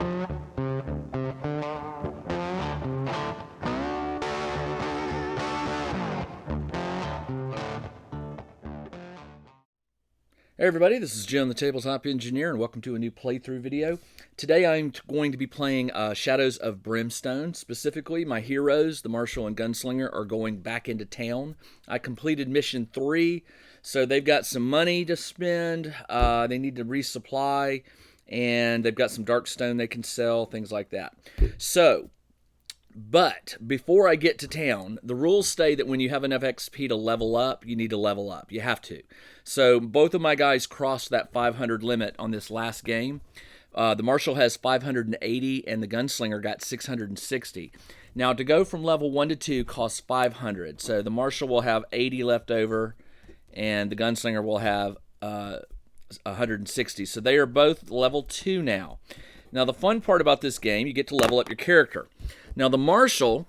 Hey everybody, this is Jim the Tabletop Engineer and welcome to a new playthrough video. Today I'm going to be playing Shadows of Brimstone. Specifically, my heroes, the Marshal and Gunslinger, are going back into town. I completed mission 3, so they've got some money to spend, they need to resupply, and they've got some dark stone they can sell, things like that. But before I get to town, the rules say that when you have enough XP to level up, you need to level up. You have to. So both of my guys crossed that 500 limit on this last game. The Marshal has 580 and the Gunslinger got 660. Now to go from level 1 to 2 costs 500. So the Marshal will have 80 left over and the Gunslinger will have 160. So they are both level 2 now. Now the fun part about this game, you get to level up your character. Now the Marshal,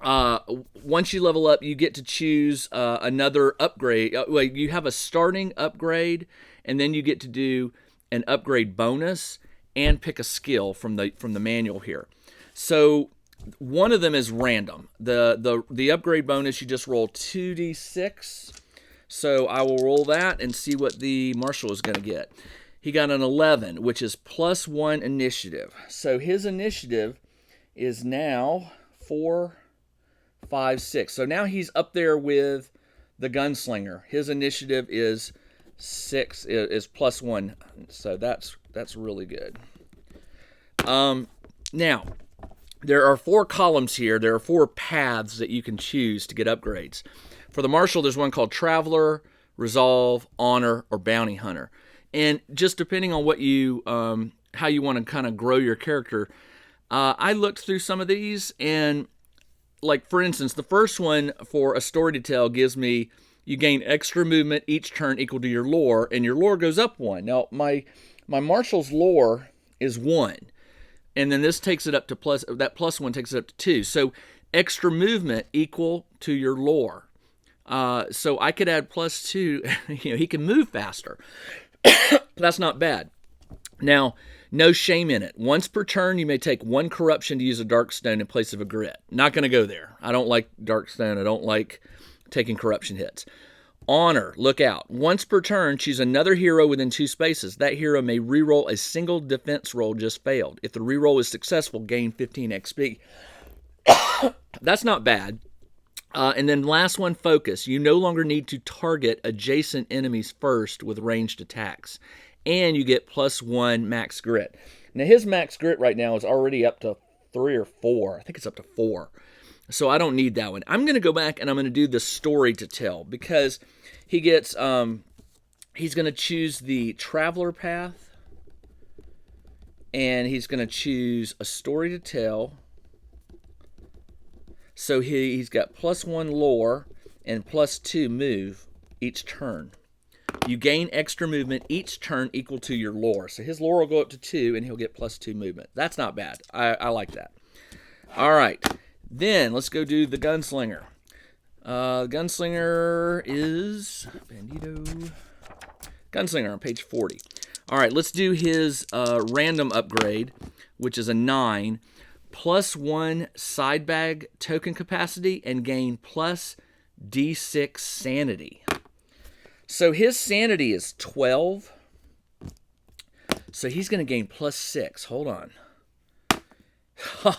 once you level up, you get to choose another upgrade. You have a starting upgrade, and then you get to do an upgrade bonus and pick a skill from the manual here. So one of them is random. The upgrade bonus, you just roll 2d6. So I will roll that and see what the Marshal is going to get. He got an 11, which is +1 initiative. So his initiative is now 4, 5, 6. So now he's up there with the Gunslinger. His initiative is 6, is +1. So that's really good. Now, there are 4 columns here. There are 4 paths that you can choose to get upgrades. For the Marshal, there's one called Traveler, Resolve, Honor, or Bounty Hunter. And just depending on what you, how you want to kind of grow your character, I looked through some of these, and like for instance, the first one for a story to tell gives me you gain extra movement each turn equal to your lore, and your lore goes up 1. Now my Marshal's lore is 1, and then this takes it up to that +1 takes it up to 2. So extra movement equal to your lore. So I could add +2. He can move faster. That's not bad. Now, no shame in it. Once per turn, you may take 1 corruption to use a dark stone in place of a grit. Not going to go there. I don't like dark stone. I don't like taking corruption hits. Honor, look out. Once per turn, choose another hero within 2 spaces. That hero may reroll a single defense roll just failed. If the reroll is successful, gain 15 XP. That's not bad. And then last one, focus. You no longer need to target adjacent enemies first with ranged attacks. And you get +1 max grit. Now his max grit right now is already up to 3 or 4. I think it's up to 4. So I don't need that one. I'm going to go back and I'm going to do the story to tell, because he gets, he's going to choose the Traveler path. And he's going to choose a story to tell. So he's got +1 lore and +2 move each turn. You gain extra movement each turn equal to your lore. So his lore will go up to 2 and he'll get +2 movement. That's not bad. I like that. All right. Then let's go do the Gunslinger. Gunslinger is Bandito. Gunslinger on page 40. All right, let's do his random upgrade, which is a 9. +1 side bag token capacity and gain +D6 sanity. So his sanity is 12. So he's going to gain +6. Hold on.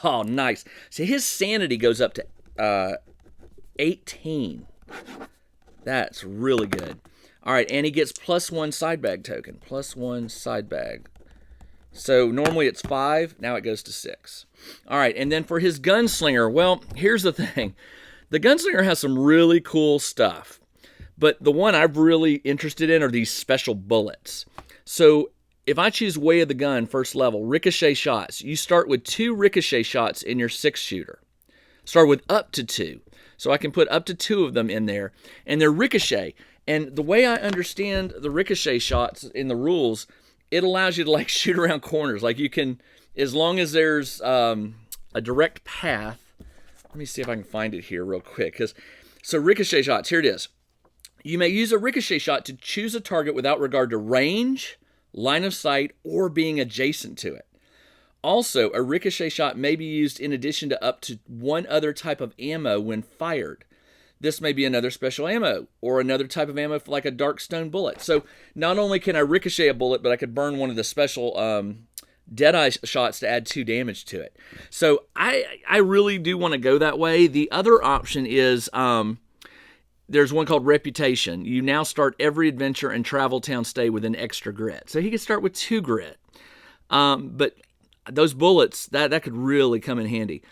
Oh, nice. So his sanity goes up to 18. That's really good. All right, and he gets +1 side bag token. +1 side bag. So normally it's 5, now it goes to 6. All right, and then for his Gunslinger, well, here's the thing. The Gunslinger has some really cool stuff, but the one I'm really interested in are these special bullets. So if I choose Way of the Gun, first level, ricochet shots, you start with 2 ricochet shots in your 6-shooter. Start with up to 2. So I can put up to 2 of them in there, and they're ricochet. And the way I understand the ricochet shots in the rules, it allows you to like shoot around corners. Like you can, as long as there's a direct path. Let me see if I can find it here real quick. So ricochet shots, here it is. You may use a ricochet shot to choose a target without regard to range, line of sight, or being adjacent to it. Also, a ricochet shot may be used in addition to up to one other type of ammo when fired. This may be another special ammo or another type of ammo like a dark stone bullet. So not only can I ricochet a bullet, but I could burn one of the special Deadeye shots to add 2 damage to it. So I really do want to go that way. The other option is there's one called Reputation. You now start every adventure and travel town stay with an extra grit. So he could start with 2 grit. But those bullets, that could really come in handy.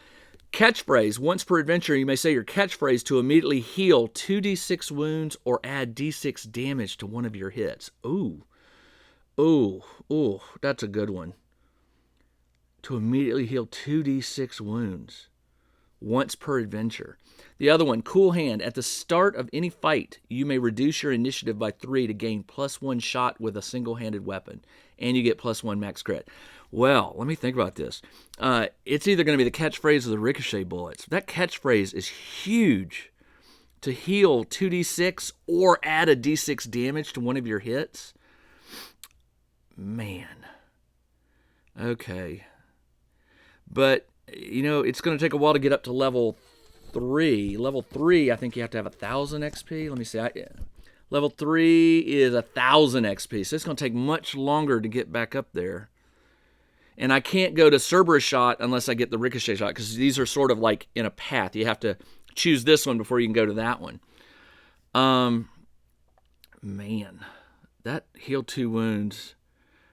Catchphrase. Once per adventure, you may say your catchphrase to immediately heal 2d6 wounds or add d6 damage to one of your hits. Ooh, that's a good one. To immediately heal 2d6 wounds once per adventure. The other one, Cool Hand. At the start of any fight, you may reduce your initiative by 3 to gain +1 shot with a single-handed weapon, and you get +1 max crit. Well, let me think about this. It's either going to be the catchphrase or the ricochet bullets. That catchphrase is huge. To heal 2d6 or add a d6 damage to one of your hits. Man. Okay. But, you know, it's going to take a while to get up to level 3. Level 3, I think you have to have 1,000 XP. Let me see. Level 3 is 1,000 XP, so it's going to take much longer to get back up there. And I can't go to Cerberus shot unless I get the ricochet shot, because these are sort of like in a path. You have to choose this one before you can go to that one. Man, that heal 2 wounds.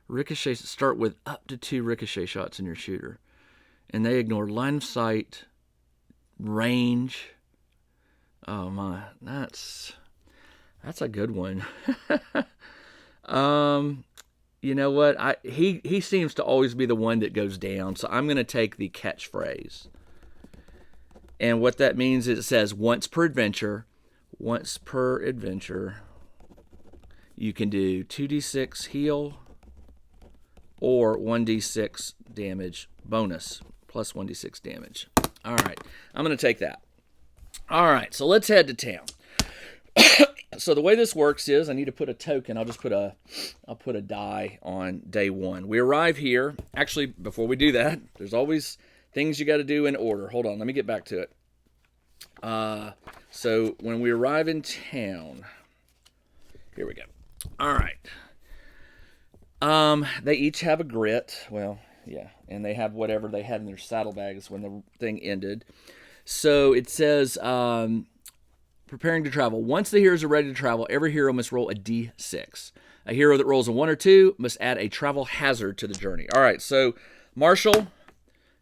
Ricochets start with up to 2 ricochet shots in your shooter. And they ignore line of sight, range. Oh my, that's a good one. You know what? He seems to always be the one that goes down, so I'm going to take the catchphrase. And what that means is it says once per adventure, you can do 2d6 heal or 1d6 damage bonus plus 1d6 damage. All right, I'm going to take that. All right, so let's head to town. So the way this works is I need to put a token. I'll put a die on day 1. We arrive here. Actually, before we do that, there's always things you got to do in order. Hold on, let me get back to it. So when we arrive in town, here we go. All right. They each have a grit. Well, yeah, and they have whatever they had in their saddlebags when the thing ended. So it says, preparing to travel. Once the heroes are ready to travel, every hero must roll a d6. A hero that rolls a 1 or 2 must add a travel hazard to the journey. All right, so Marshall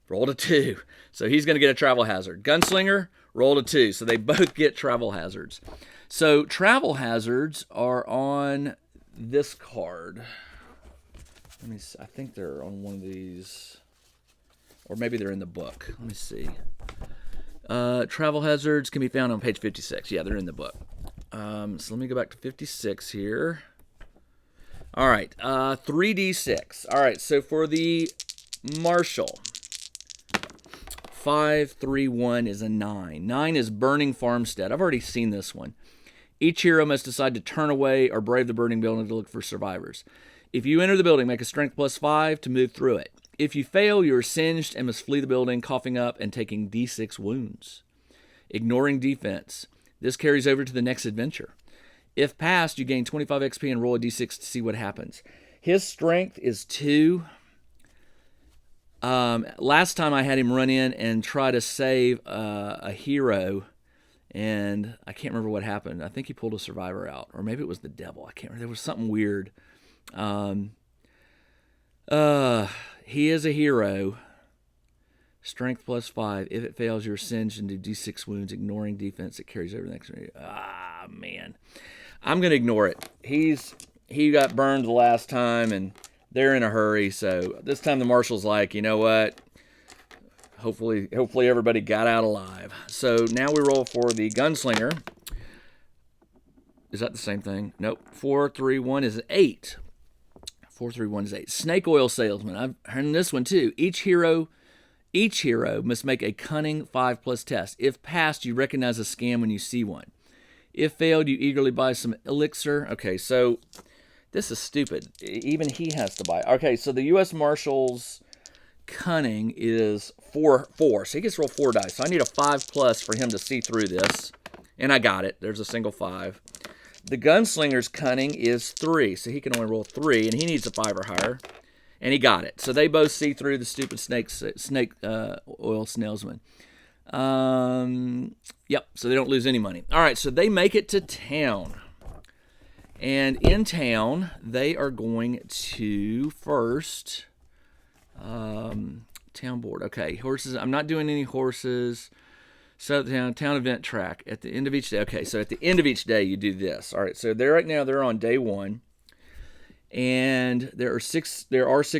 rolled a 2, so he's going to get a travel hazard. Gunslinger rolled a 2, so they both get travel hazards. So travel hazards are on this card. Let me see. I think they're on one of these, or maybe they're in the book. Let me see. Travel hazards can be found on page 56. Yeah, they're in the book. So let me go back to 56 here. All right, 3d6. All right, so for the Marshal, 5, 3, 1 is a 9. 9 is Burning Farmstead. I've already seen this one. Each hero must decide to turn away or brave the burning building to look for survivors. If you enter the building, make a strength +5 to move through it. If you fail, you are singed and must flee the building, coughing up and taking d6 wounds. Ignoring defense. This carries over to the next adventure. If passed, you gain 25 XP and roll a d6 to see what happens. His strength is 2. Last time I had him run in and try to save a hero, and I can't remember what happened. I think he pulled a survivor out, or maybe it was the devil. I can't remember. There was something weird. He is a hero. Strength +5. If it fails, you're singed and do d6 wounds. Ignoring defense, it carries over the next. Man, I'm gonna ignore it. He got burned the last time, and they're in a hurry. So this time the Marshal's like, you know what? Hopefully everybody got out alive. So now we roll for the Gunslinger. Is that the same thing? Nope. 4, 3, 1 is 8. 4, 3, 1 is 8. Snake Oil Salesman. I've heard this one too. Each hero must make a cunning 5+ test. If passed, you recognize a scam when you see one. If failed, you eagerly buy some elixir. Okay, so this is stupid. Even he has to buy. Okay, so the U.S. Marshals cunning is 4. So he gets to roll 4 dice. So I need a 5+ for him to see through this. And I got it. There's a single 5. The Gunslinger's cunning is 3. So he can only roll 3, and he needs a 5 or higher. And he got it. So they both see through the stupid snake oil salesman. Yep, so they don't lose any money. All right, so they make it to town. And in town, they are going to first... town board. Okay, horses. I'm not doing any horses. So town event track at the end of each day. Okay, so at the end of each day, you do this. All right, so right now they're on day 1. And there are 6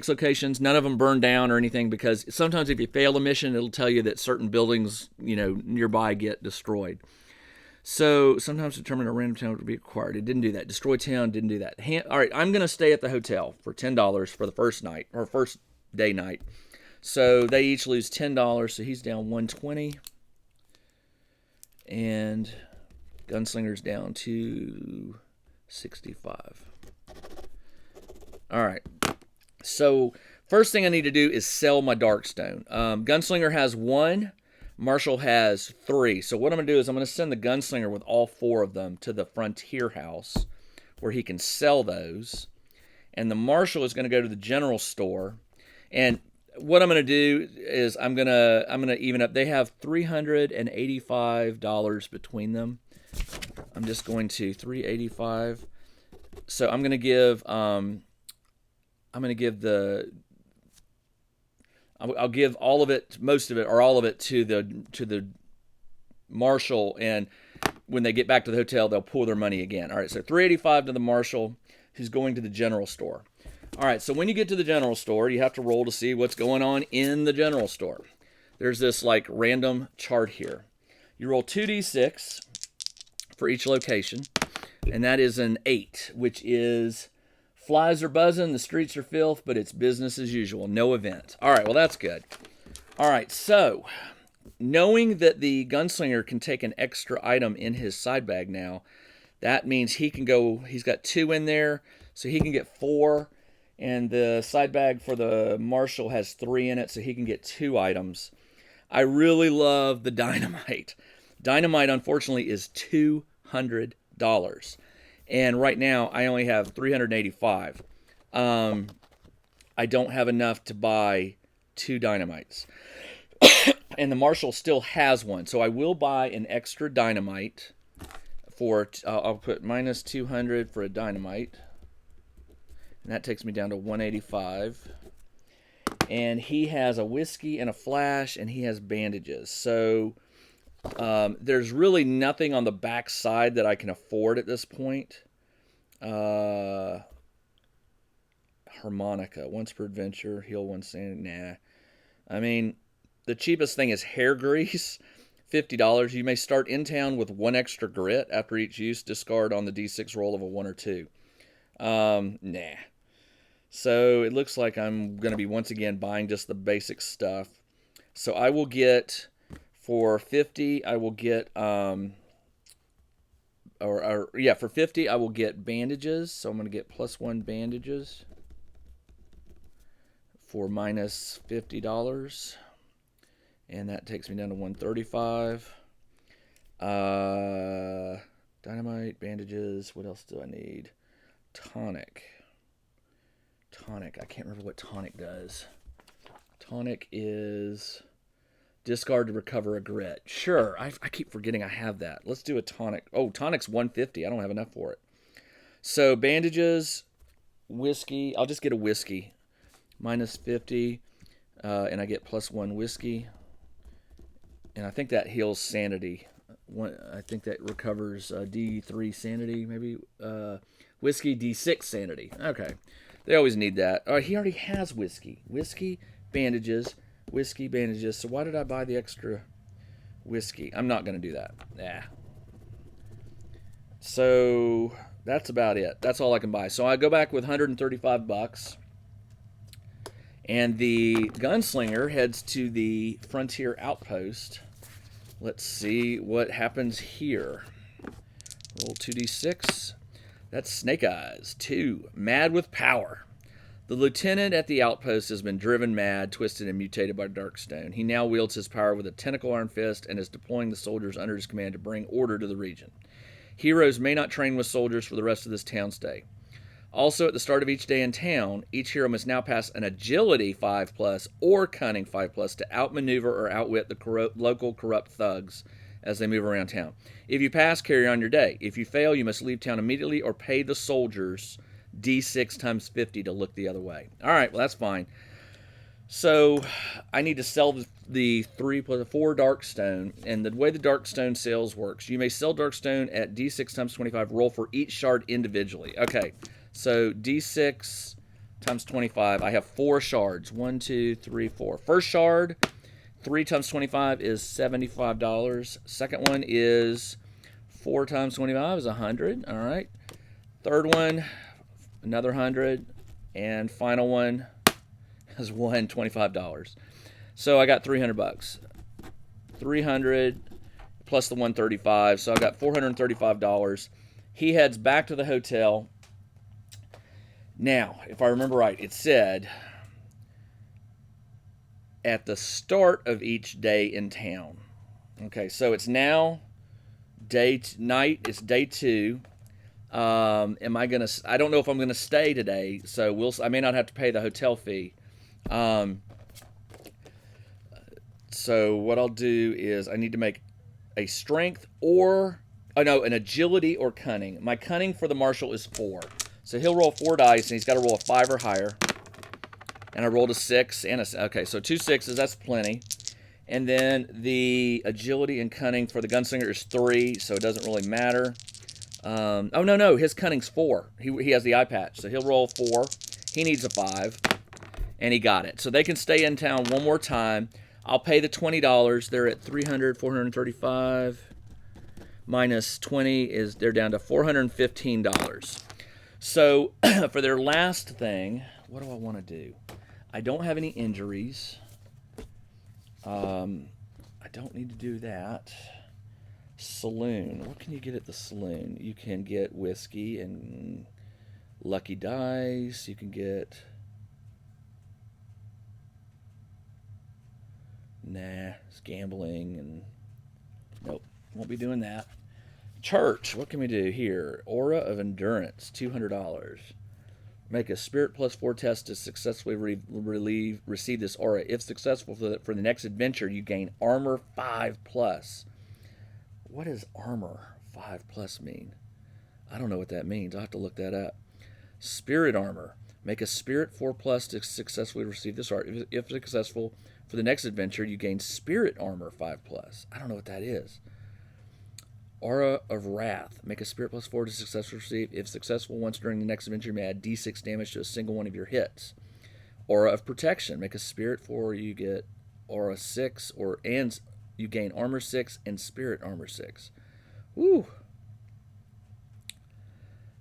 locations. None of them burned down or anything, because sometimes if you fail a mission, it'll tell you that certain buildings, nearby get destroyed. So sometimes determine a random town to be acquired. It didn't do that. Destroy town didn't do that. All right, I'm going to stay at the hotel for $10 for the first night, or first day night. So they each lose $10. So he's down 120, and Gunslinger's down to 65. All right, so first thing I need to do is sell my Darkstone. Gunslinger has 1, Marshall has 3. So what I'm going to do is I'm going to send the Gunslinger with all 4 of them to the Frontier House, where he can sell those. And the Marshall is going to go to the general store. And what I'm going to do is I'm going to even up. They have $385 between them. I'm just going to $385. So I'm going to give I'll give all of it, most of it, or all of it to the Marshal, and when they get back to the hotel, they'll pull their money again. All right, so $385 to the Marshal, who's going to the general store. All right, so when you get to the general store, you have to roll to see what's going on in the general store. There's this like random chart here. You roll 2d6 for each location, and that is an 8, which is flies are buzzing, the streets are filth, but it's business as usual, no event. All right, well, that's good. All right, so knowing that the Gunslinger can take an extra item in his side bag now, that means he can go, he's got 2 in there, so he can get 4, and the side bag for the Marshal has 3 in it, so he can get 2 items. I really love the dynamite. Dynamite, unfortunately, is $200. And right now, I only have $385. I don't have enough to buy 2 dynamites. And the Marshal still has 1. So I will buy an extra dynamite for, I'll put minus 200 for a dynamite. And that takes me down to 185. And he has a whiskey and a flash, and he has bandages. So there's really nothing on the back side that I can afford at this point. Harmonica, once per adventure, heal 1 sanity. Nah. I mean, the cheapest thing is hair grease, $50. You may start in town with 1 extra grit. After each use, discard on the D6 roll of a 1 or 2. Nah. So it looks like I'm going to be once again buying just the basic stuff. So I will get... For 50, I will get, for 50, I will get bandages. So I'm going to get +1 bandages for minus $50. And that takes me down to 135. Dynamite, bandages. What else do I need? Tonic. I can't remember what tonic does. Tonic is... discard to recover a grit. Sure, I keep forgetting I have that. Let's do a tonic. Oh, tonic's 150. I don't have enough for it. So bandages, whiskey. I'll just get a whiskey. Minus 50. And I get +1 whiskey. And I think that heals sanity. I think that recovers D3 sanity, maybe. Whiskey, D6 sanity. Okay. They always need that. He already has whiskey. Whiskey, bandages. Whiskey, bandages. So why did I buy the extra whiskey? I'm not going to do that. Nah. So that's about it. That's all I can buy. So I go back with $135. And the Gunslinger heads to the Frontier Outpost. Let's see what happens here. Roll 2d6. That's Snake Eyes. 2. Mad with Power. The lieutenant at the outpost has been driven mad, twisted, and mutated by Darkstone. He now wields his power with a tentacle iron fist and is deploying the soldiers under his command to bring order to the region. Heroes may not train with soldiers for the rest of this town stay. Also, at the start of each day in town, each hero must now pass an agility 5+ or cunning 5+ to outmaneuver or outwit the local corrupt thugs as they move around town. If you pass, carry on your day. If you fail, you must leave town immediately or pay the soldiers D6 times 50 to look the other way. All right, well, that's fine. So I need to sell the 3 + 4 Darkstone, and the way the Darkstone sales works, you may sell Darkstone at D6 times 25, roll for each shard individually. Okay, so D6 times 25, I have 4 shards. 1, 2, 3, 4. First shard, 3 times 25 is $75. Second one is 4 times 25 is 100. All right. Third one, another 100, and final one is $125. So I got $300. 300 plus the 135, so I got $435. He heads back to the hotel. Now, if I remember right, it said at the start of each day in town. Okay, so it's now night. It's day 2. Am I gonna? I don't know if I'm gonna stay today, so I may not have to pay the hotel fee. So what I'll do is I need to make a strength or an agility or cunning. My cunning for the marshal is 4, so he'll roll 4 dice and he's got to roll a 5 or higher. And I rolled a 6 and okay, so 2 6s. That's plenty. And then the agility and cunning for the gunslinger is 3, so it doesn't really matter. Oh, no, his cunning's 4. He has the eye patch, so he'll roll 4. He needs a 5, and he got it. So they can stay in town one more time. I'll pay the $20. They're at 300, 435. Minus 20 is they're down to $415. So for their last thing, what do I want to do? I don't have any injuries. I don't need to do that. Saloon. What can you get at the saloon? You can get whiskey and lucky dice. You can get... Nah, it's gambling and... Nope, won't be doing that. Church. What can we do here? Aura of Endurance, $200. Make a Spirit +4 test to successfully receive this aura. If successful for the next adventure, you gain Armor 5+. What does Armor 5+ mean? I don't know what that means. I'll have to look that up. Spirit Armor. Make a Spirit 4+ to successfully receive this aura. If successful for the next adventure, you gain Spirit Armor 5+. I don't know what that is. Aura of Wrath. Make a Spirit +4 to successfully receive. If successful once during the next adventure, you may add D6 damage to a single one of your hits. Aura of Protection. Make a Spirit 4, you get Aura 6, and you gain Armor 6 and Spirit Armor 6. Woo!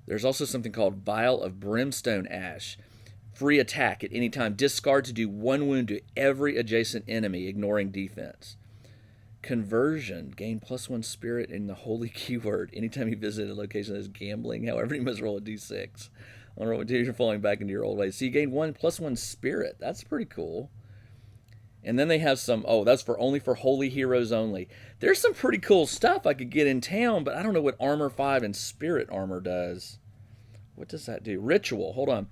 There's also something called Vial of Brimstone Ash. Free attack at any time. Discard to do 1 wound to every adjacent enemy, ignoring defense. Conversion. Gain +1 spirit in the holy keyword. Anytime you visit a location that is gambling, however, you must roll a d6. On roll 2, you're falling back into your old ways. So you gain +1 spirit. That's pretty cool. And then they have some, that's only for holy heroes only. There's some pretty cool stuff I could get in town, but I don't know what Armor 5 and Spirit Armor does. What does that do? Ritual. Hold on.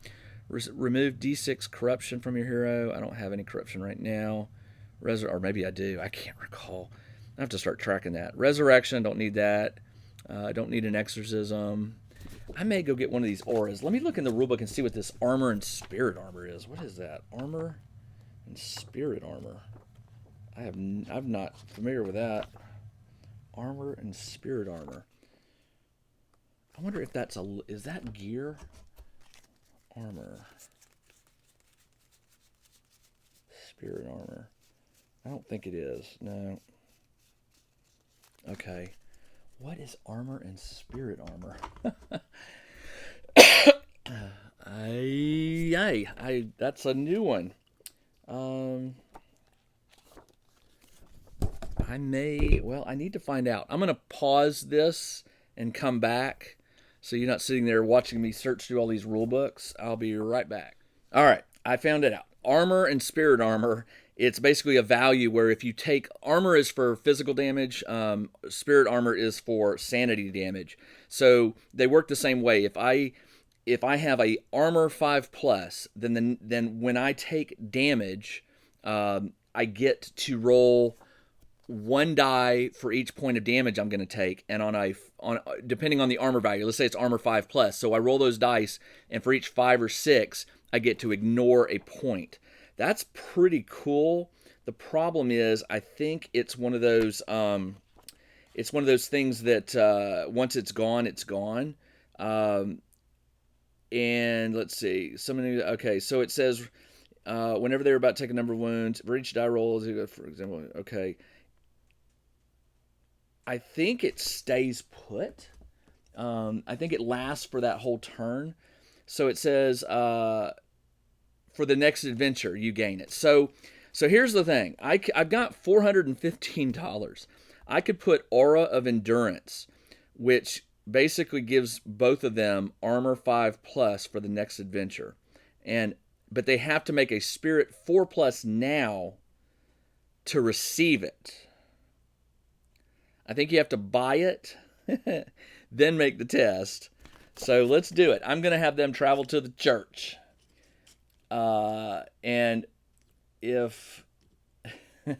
Remove D6 corruption from your hero. I don't have any corruption right now. Or maybe I do. I can't recall. I have to start tracking that. Resurrection. Don't need that. I don't need an exorcism. I may go get one of these auras. Let me look in the rulebook and see what this Armor and Spirit Armor is. What is that? Armor and Spirit Armor. I'm not familiar with that. Armor and Spirit Armor. I wonder if is that gear? Armor. Spirit Armor. I don't think it is. No. Okay. What is Armor and Spirit Armor? That's a new one. I need to find out. I'm going to pause this and come back so you're not sitting there watching me search through all these rule books. I'll be right back. All right, I found it out. Armor and spirit armor, it's basically a value where if you take armor is for physical damage, spirit armor is for sanity damage. So they work the same way. If I have a armor 5 plus, then when I take damage, I get to roll one die for each point of damage I'm going to take, and on depending on the armor value, let's say it's armor 5 plus, so I roll those dice, and for each 5 or 6, I get to ignore a point. That's pretty cool. The problem is, I think it's one of those things that once it's gone, it's gone. And let's see, okay, so it says whenever they're about to take a number of wounds, for each die roll, for example, okay. I think it stays put. I think it lasts for that whole turn. So it says for the next adventure you gain it. So here's the thing. I've got $415. I could put Aura of Endurance, which basically gives both of them armor 5 plus for the next adventure, but they have to make a spirit 4 plus now to receive it. I think you have to buy it, then make the test. So let's do it. I'm going to have them travel to the church. And if... oh,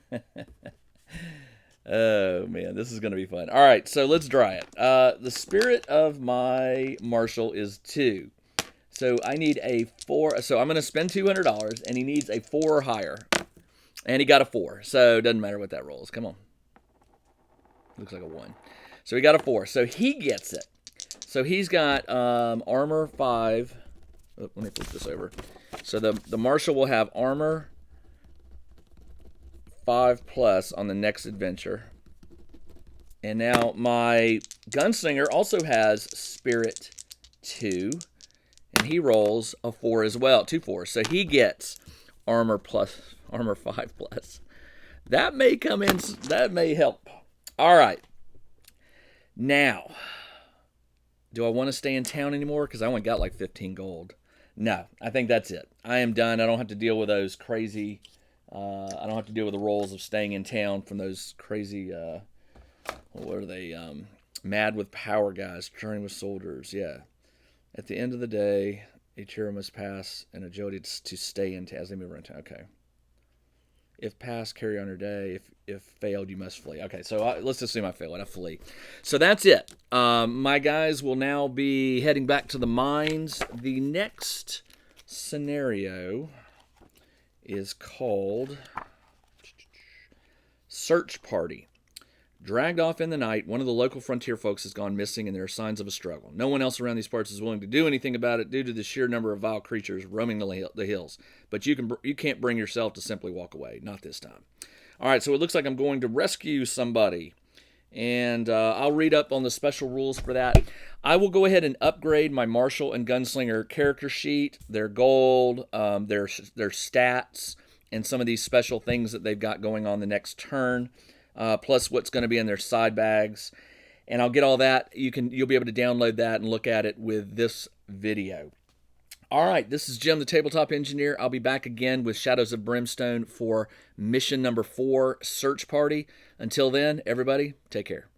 man, this is going to be fun. All right, so let's try it. The spirit of my marshal is 2. So I need a 4. So I'm going to spend $200, and he needs a 4 or higher. And he got a 4, so it doesn't matter what that rolls. Come on. Looks like a 1. So he got a 4. So he gets it. So he's got armor 5. Oh, let me flip this over. So the marshal will have armor 5 plus on the next adventure. And now my gunslinger also has spirit 2. And he rolls a 4 as well. 2 4s. So he gets armor 5 plus. That may come in. That may help. All right. Now, do I want to stay in town anymore? Because I only got like 15 gold. No, I think that's it. I am done. I don't have to deal with those crazy... I don't have to deal with the rolls of staying in town from those crazy... what are they? Mad with power guys, turning with soldiers. Yeah. At the end of the day, a hero must pass an agility to stay in town as they move around town. Okay. If passed, carry on your day. If failed, you must flee. Okay, so let's assume I failed. I flee. So that's it. My guys will now be heading back to the mines. The next scenario is called Search Party. Dragged off in the night, one of the local frontier folks has gone missing, and there are signs of a struggle. No one else around these parts is willing to do anything about it due to the sheer number of vile creatures roaming the hills. But you can't bring yourself to simply walk away. Not this time. All right, so it looks like I'm going to rescue somebody. And I'll read up on the special rules for that. I will go ahead and upgrade my Marshal and Gunslinger character sheet, their gold, their stats, and some of these special things that they've got going on the next turn. Plus what's going to be in their side bags, and I'll get all that. You'll be able to download that and look at it with this video. All right, this is Jim, the Tabletop Engineer. I'll be back again with Shadows of Brimstone for mission number 4, Search Party. Until then, everybody, take care.